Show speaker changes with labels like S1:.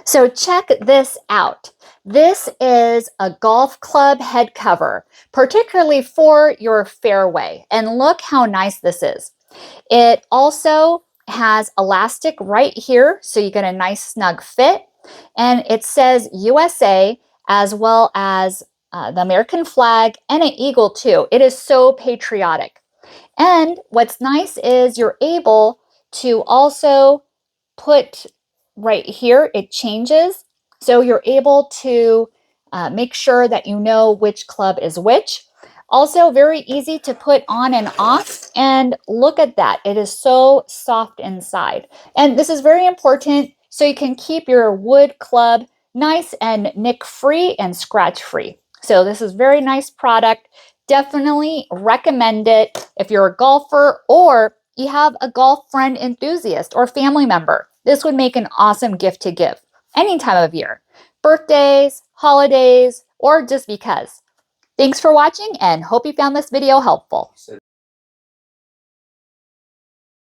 S1: So check this out. This is a golf club head cover, particularly for your fairway. And look how nice this is. It also has elastic right here, so you get a nice snug fit. And it says USA as well as the American flag and an eagle too. It is so patriotic. And what's nice is you're able to also put right here, it changes. So you're able to make sure that you know which club is which. Also very easy to put on and off. And look at that. It is so soft inside. And this is very important so you can keep your wood club nice and nick free and scratch free. So this is very nice product. Definitely recommend it if you're a golfer or you have a golf friend enthusiast or family member. This would make an awesome gift to give any time of year, birthdays, holidays, or just because. Thanks for watching and hope you found this video helpful.